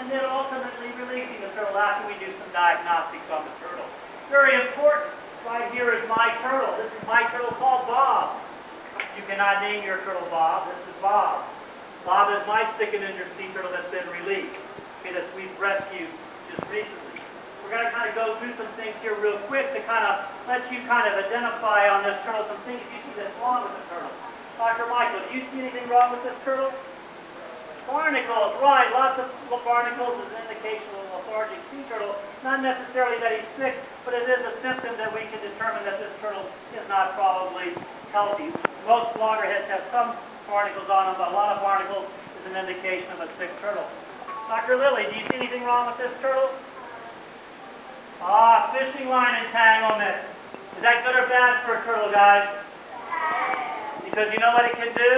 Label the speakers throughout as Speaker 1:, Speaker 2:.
Speaker 1: and then ultimately releasing the turtle after we do some diagnostics on the turtle. Very important. Right here is my turtle. This is my turtle called Bob. You cannot name your turtle Bob. This is Bob. Bob is my stick-it-in-your sea turtle that's been released, okay, that we've rescued just recently. We're going to kind of go through some things here real quick to kind of let you kind of identify on this turtle some things you see that's wrong with the turtle. Dr. Michael, do you see anything wrong with this turtle? Barnacles, right. Lots of barnacles is an indication of a lethargic sea turtle. Not necessarily that he's sick, but it is a symptom that we can determine that this turtle is not probably healthy. Most loggerheads have some barnacles on them, but a lot of barnacles is an indication of a sick turtle. Dr. Lilly, do you see anything wrong with this turtle? Fishing line entanglement. Is that good or bad for a turtle, guys? Because you know what it can do?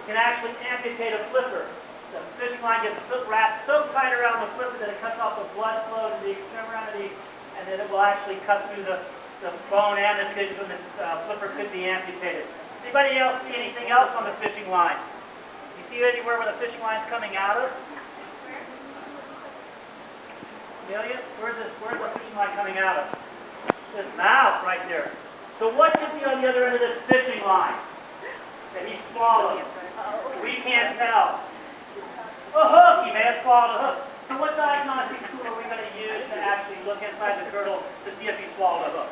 Speaker 1: It can actually amputate a flipper. The fishing line gets wrapped so tight around the flipper that it cuts off the blood flow to the extremity, and then it will actually cut through the bone and the tissue, and the flipper could be amputated. Anybody else see anything else on the fishing line? You see anywhere where the fishing line's coming out of? Amelia, where's the fishing line coming out of? This mouth right there. So what could be on the other end of this fishing line that he swallowed? We can't tell. A hook! He may have swallowed a hook. So what diagnostic tool are we going to use to actually look inside the turtle to see if he swallowed a hook?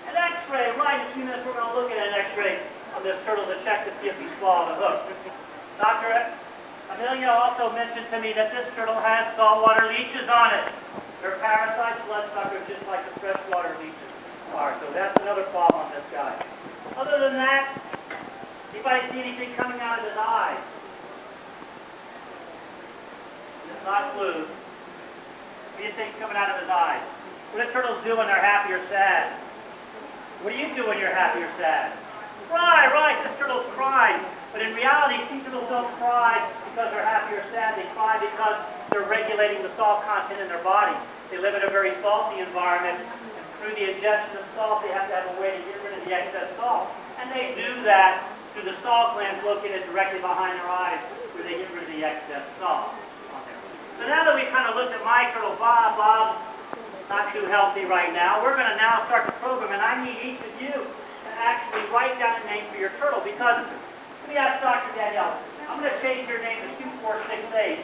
Speaker 1: An X-ray, right. In a few minutes we're going to look at an X-ray on this turtle to check to see if he swallowed a hook. Dr. Amelia also mentioned to me that this turtle has saltwater leeches on it. They're parasites, bloodsuckers, just like the freshwater leeches are. So that's another problem on this guy. Other than that, anybody see anything coming out of his eyes? It's not blue. What do you think coming out of his eyes? What do turtles do when they're happy or sad? What do you do when you're happy or sad? Cry, right. This turtle's crying. But in reality, sea turtles don't cry because they're happy or sad. They cry because they're regulating the salt content in their body. They live in a very salty environment, and through the ingestion of salt, they have to have a way to get rid of the excess salt. And they do that through the salt glands located directly behind their eyes, where they get rid of the excess salt. So now that we've kind of looked at my turtle, Bob's not too healthy right now, we're going to now start the program, and I need each of you to actually write down a name for your turtle, because let me ask Dr. Danielle, I'm going to change your name to 2468,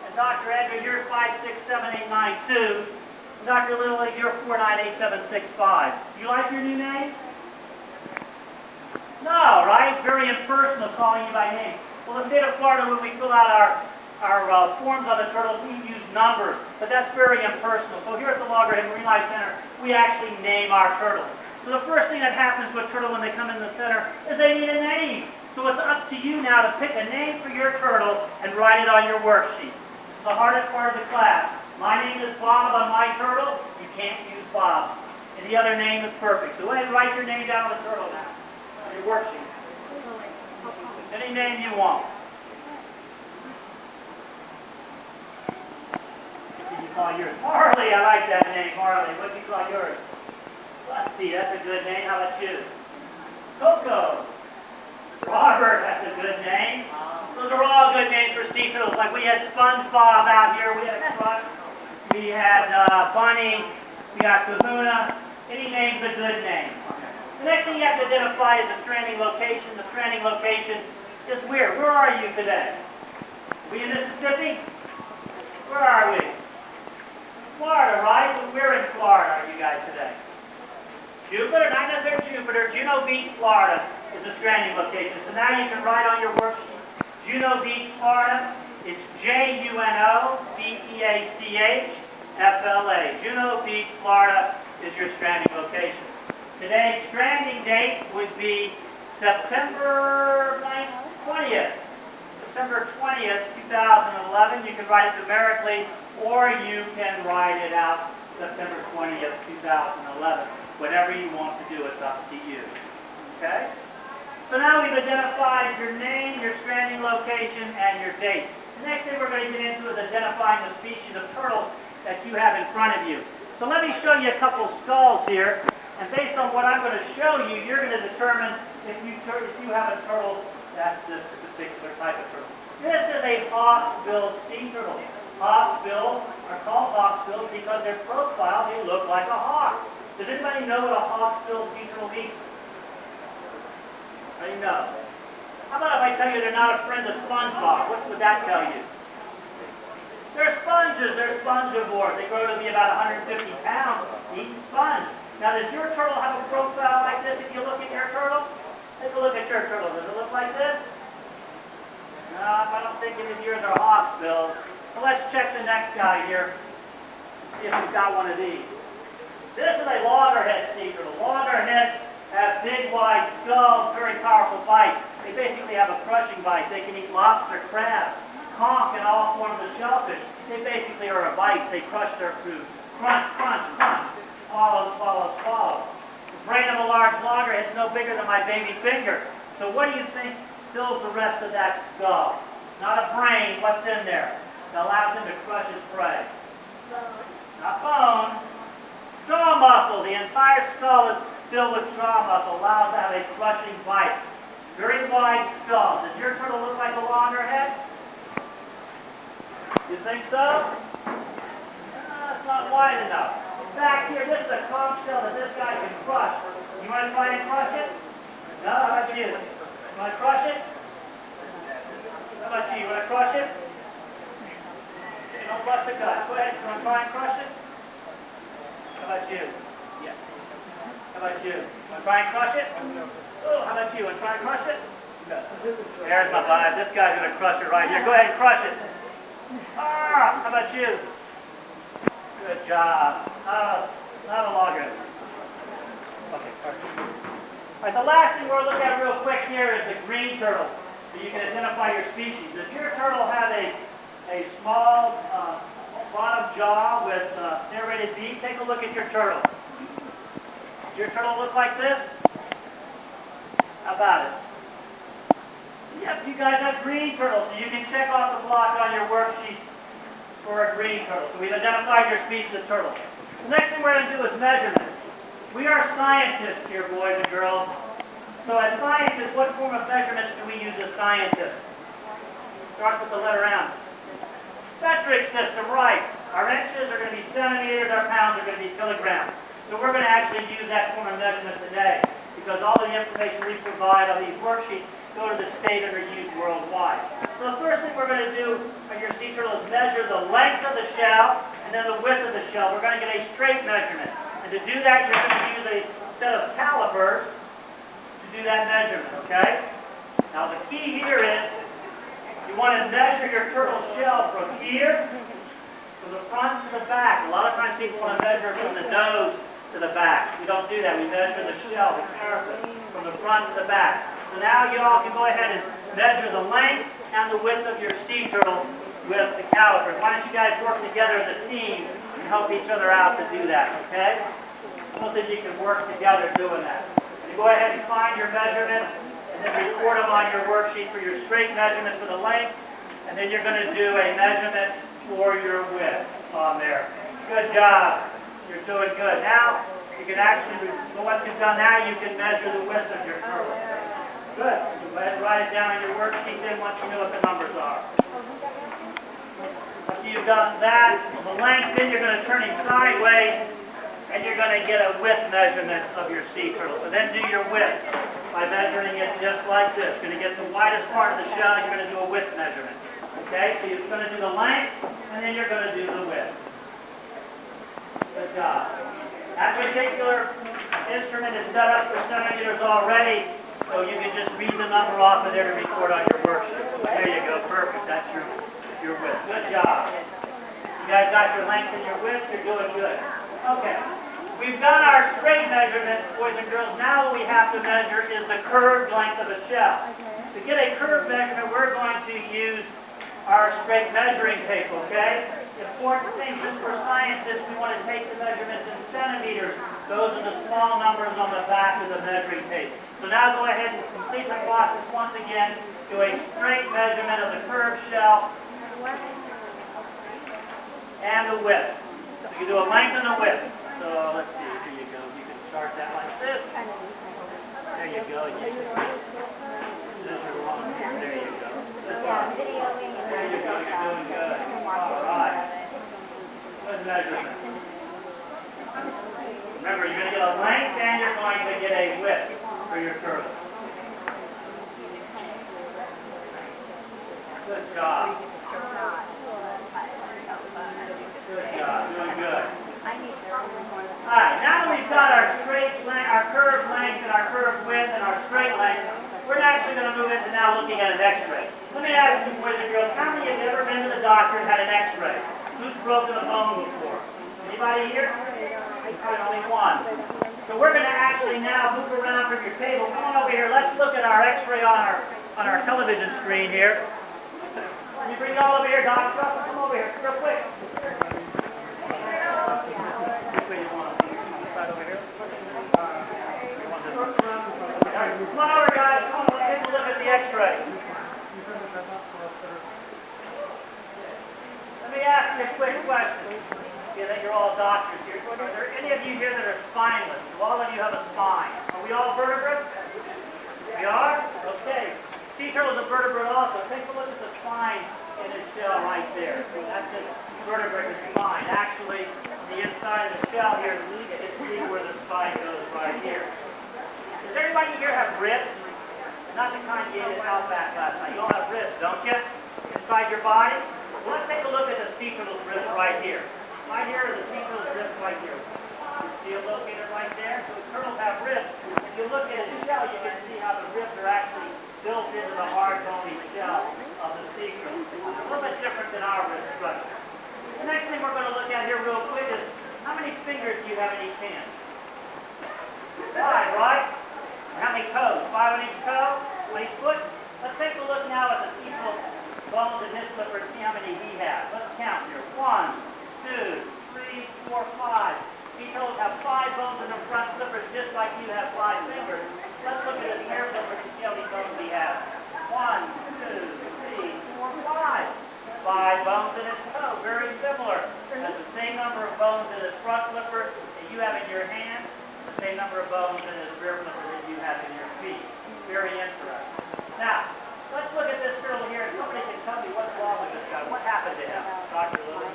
Speaker 1: and Dr. Edgar, you're 567892, and Dr. Lilly, you're 498765. Do you like your new name? No, right? Very impersonal, calling you by name. Well, in the state of Florida, when we fill out our forms on the turtles, we use numbers, but that's very impersonal. So here at the Loggerhead Marinelife Center, we actually name our turtles. So the first thing that happens to a turtle when they come in the center is they need a name. So it's up to you now to pick a name for your turtle and write it on your worksheet. It's the hardest part of the class. My name is Bob on my turtle. You can't use Bob. And the other name is perfect. So go ahead and write your name down on the turtle now, on your worksheet. Any name you want. What do you call yours? Marley, I like that name, Marley. What do you call yours? Let's see, that's a good name. How about you? Coco. Robert, that's a good name. Those are all good names for sea turtles. Like we had SpongeBob out here, we had Crunch, we had Bunny, we got Kahuna. Any name's a good name. The next thing you have to identify is the stranding location. The stranding location is where? Where are you today? Are we in Mississippi? Where are we? Florida, right? We're in Florida, are you guys today? Jupiter, not necessarily Jupiter. Juno Beach, Florida is the stranding location. So now you can write on your worksheet, Juno Beach, Florida. It's JUNOBEACHFLA. Juno Beach, Florida is your stranding location. Today's stranding date would be September 20th. September 20th, 2011. You can write it numerically, or you can write it out September 20th, 2011. Whatever you want to do, it's up to you. Okay? So now we've identified your name, your stranding location, and your date. The next thing we're going to get into is identifying the species of turtles that you have in front of you. So let me show you a couple skulls here, and based on what I'm going to show you, you're going to determine if you have a turtle that's this particular type of turtle. This is a hawk-billed sea turtle. Hawk-billed are called hawk-billed because their profile, they look like a hawk. Does anybody know what a hawk-billed sea turtle means? How do you know? How about if I tell you they're not a friend of SpongeBob? What would that tell you? They're sponges. They're spongivores. They grow to be about 150 pounds eating sponge. Now, does your turtle have a profile like this? If you look at your turtle, take a look at your turtle. Does it look like this? No, I don't think any of yours are hawk-billed. So let's check the next guy here. See if we've got one of these. This is a loggerhead sea turtle. Loggerheads have big, wide skulls, very powerful bites. They basically have a crushing bite. They can eat lobster, crabs, conch, and all forms of shellfish. They basically are a bite. They crush their food. Crunch, crunch, crunch. Swallow, swallow, swallow. The brain of a large loggerhead is no bigger than my baby finger. So what do you think fills the rest of that skull? Not a brain. What's in there? That allows him to crush his prey. Not bone. Jaw muscle. The entire skull is filled with jaw muscle. Allows to have a crushing bite. Very wide skull. Does your turtle look like a loggerhead? You think so? It's not wide enough. Back here, this is a conch shell that this guy can crush. You want to try and crush it? No? How about you? You want to crush it? How about you? You want to crush it? Okay, don't bust the gut. Go ahead. You want to try and crush it? How about you? Yes. How about you? You want to try and crush it? Oh, how about you? Want to try and crush it? No. There's my vibe. This guy's going to crush it right here. Go ahead and crush it. Ah, how about you? Good job. Not a loggerhead. Okay, perfect. All right, the last thing we're going to look at real quick here is the green turtle, so you can identify your species. Does your turtle have a small bottom jaw with serrated beak? Take a look at your turtle. Does your turtle look like this? How about it? Yep, you guys have green turtles, so you can check off the block on your worksheet for a green turtle. So we've identified your species of turtle. The next thing we're going to do is measurement. We are scientists here, boys and girls. So as scientists, what form of measurements do we use as scientists? Starts with the letter M. Metric system, right. Our inches are going to be centimeters, our pounds are going to be kilograms. So we're going to actually use that form of measurement today, because all the information we provide on these worksheets go to the state and are used worldwide. So the first thing we're going to do on your sea turtle is measure the length of the shell and then the width of the shell. We're going to get a straight measurement. And to do that, you're going to use a set of calipers to do that measurement, okay? Now the key here is you want to measure your turtle shell from here, from the front to the back. A lot of times people want to measure from the nose to the back. We don't do that. We measure the shell, the carapace, from the front to the back. So now you all can go ahead and measure the length and the width of your sea turtle with the calipers. Why don't you guys work together as a team and help each other out to do that, okay? Most of you can work together doing that. You go ahead and find your measurements and then record them on your worksheet for your straight measurement for the length, and then you're going to do a measurement for your width on there. Good job. You're doing good. Now, you can actually, once you've done that, you can measure the width of your turtle. Good. Go ahead and write it down on your worksheet then once you know what the numbers are. After you've done that, the length, then you're going to turn it sideways, and you're going to get a width measurement of your sea turtle. So then do your width by measuring it just like this. You're going to get the widest part of the shell, and you're going to do a width measurement. Okay? So you're going to do the length, and then you're going to do the width. Good job. That particular instrument is set up for centimeters already, so you can just read the number off of there to record on your worksheet. There you go. Perfect. That's your width. Good job. You guys got your length and your width. You're doing good. Okay. We've done our straight measurements, boys and girls. Now what we have to measure is the curved length of a shell. To get a curved measurement, we're going to use our straight measuring tape, okay? The important thing, just for scientists, we want to take the measurements in centimeters. Those are the small numbers on the back of the measuring tape. So now go ahead and complete the process once again. Do a straight measurement of the curved shell and the width. So you do a length and a width. So let's see, here you go. You can start that like this. There you go. There you go. There you go. You're doing good. All right. Good measurement. Remember, you're going to get a length and you're going to get a width for your turtle. Good job. Good job. Doing good. All right. Now that we've got our straight length, our curved length, and our curved width, and our straight length, we're actually going to move into now looking at an X-ray. Let me ask you, boys and girls, how many of you have ever been to the doctor and had an X-ray? Who's broken a bone before? Anybody here? Only one. So we're going to actually now move around from your table. Come on over here. Let's look at our X-ray on our television screen here. Can you bring it all over here, Dr. Russell? Come over here, real quick. Which way you want? Right over here. Come on over, guys. Come on, let's take a look at the X-ray. Let me ask you a quick question. Yeah, that you're all doctors here. Are there any of you here that are spineless? Do all of you have a spine? Are we all vertebrates? We are? Okay. Sea turtle's a vertebrate also. Take a look at the spine in its shell right there. That's its vertebrate, its spine. Actually, the inside of the shell here, you can see where the spine goes right here. Does everybody here have ribs? Not the kind you ate at Outback last night. You all have ribs, don't you? Inside your body? Well, let's take a look at the sea turtle's ribs right here. Right here are the sea turtle's ribs right here. See it located right there? So the turtles have ribs. If you look at its shell, you can see how the ribs are actually built into the hard, bony shell of the sea turtle. A little bit different than our rib structure. The next thing we're going to look at here real quick is how many fingers do you have in each hand? 5, right? And how many toes? 5 on each toe? On each foot? Let's take a look now at the sea turtle's bones in his slipper and see how many he has. Let's count here. 1, 2, 3, 4, 5. Sea turtles have 5 bones in their front flippers just like you have 5 fingers. Let's look at his hair flippers and see how many bones he has. 1, 2, 3, 4, 5. 5 bones in his toe. Very similar. Has the same number of bones in his front flipper that you have in your hand. The same number of bones in his rear flipper that you have in your feet. Very interesting. Now, let's look at this turtle here. Somebody can tell me what's wrong with this guy. What happened to him? Dr. Lilly?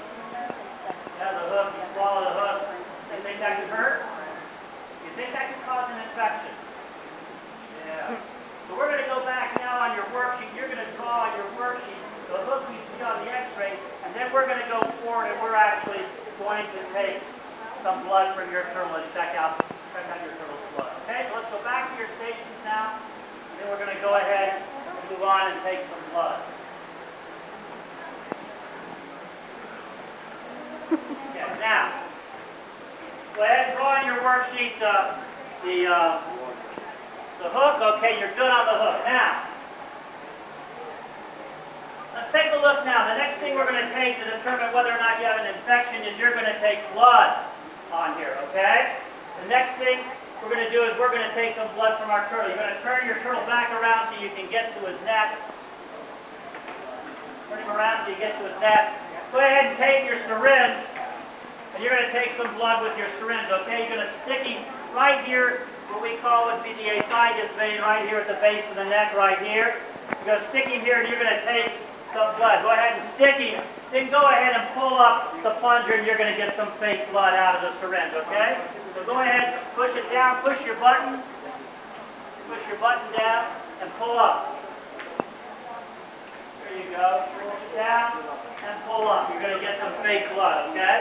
Speaker 1: Has a hook, you swallow the hook. You think that could hurt? You think that could cause an infection? Yeah. So we're going to go back now on your worksheet. You're going to draw on your worksheet the hook we see on the X-ray, and then we're going to go forward and we're actually going to take some blood from your turtle and check out your turtle's blood. Okay, so let's go back to your stations now, and then we're going to go ahead and move on and take some blood. Okay, now, go ahead and draw on your worksheet the hook. Okay, you're good on the hook. Now, let's take a look now. The next thing we're going to take to determine whether or not you have an infection is you're going to take blood on here, okay? The next thing we're going to do is we're going to take some blood from our turtle. You're going to turn your turtle back around so you can get to his neck. Turn him around so you get to his neck. Go ahead and take your syringe, and you're going to take some blood with your syringe, okay? You're going to stick him right here, what we call would be the esophagus vein right here at the base of the neck right here. You're going to stick him here, and you're going to take some blood. Go ahead and stick him. Then go ahead and pull up the plunger, and you're going to get some fake blood out of the syringe, okay? So go ahead, push it down, push your button down, and pull up. There you go. Push it down and pull up. You're going to get some fake blood, okay?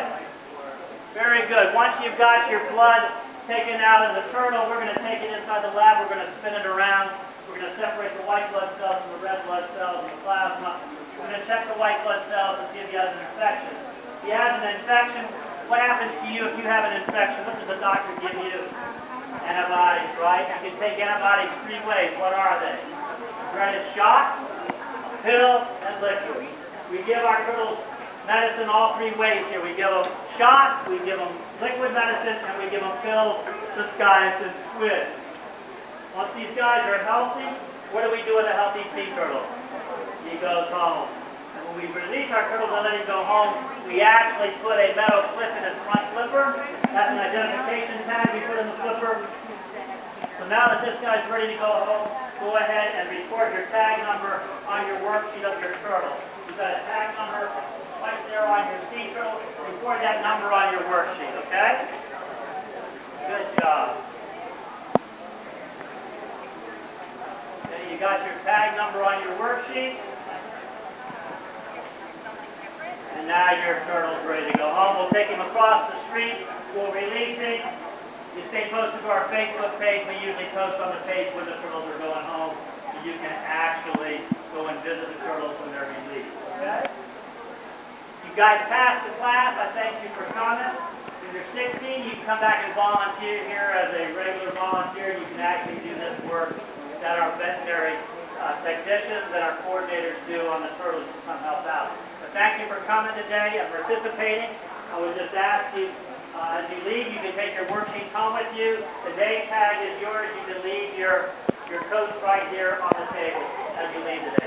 Speaker 1: Very good. Once you've got your blood taken out of the turtle, we're going to take it inside the lab. We're going to spin it around. We're going to separate the white blood cells from the red blood cells and the plasma. We're going to check the white blood cells and see if he has an infection. If he has an infection, what happens to you if you have an infection? What does the doctor give you? Antibiotics, right? You can take antibiotics 3 ways. What are they? Dreaded shot, pill, and liquid. We give our turtles medicine all 3 ways here. We give them shots, we give them liquid medicine, and we give them pills disguised as squid. Once these guys are healthy, what do we do with a healthy sea turtle? He goes home. And when we release our turtle and let him go home, we actually put a metal clip in his front flipper. That's an identification tag we put in the flipper. So now that this guy's ready to go home, go ahead and record your tag number on your worksheet of your turtle. You've got a tag number right there on your sea turtle. Record that number on your worksheet, okay? Good job. Okay, you got your tag number on your worksheet. And now your turtle's ready to go home. We'll take him across the street. We'll release him. You stay posted to our Facebook page. We usually post on the page when the turtles are going home. So you can actually go and visit the turtles when they're released. Okay? You guys passed the class. I thank you for coming. If you're 16, you can come back and volunteer here as a regular volunteer. You can actually do this work that our veterinary technicians and our coordinators do on the turtles to come help out. But thank you for coming today and participating. I would just ask you, as you leave, you can take your worksheets home with you. The day tag is yours. You can leave your coats right here on the table as you leave today.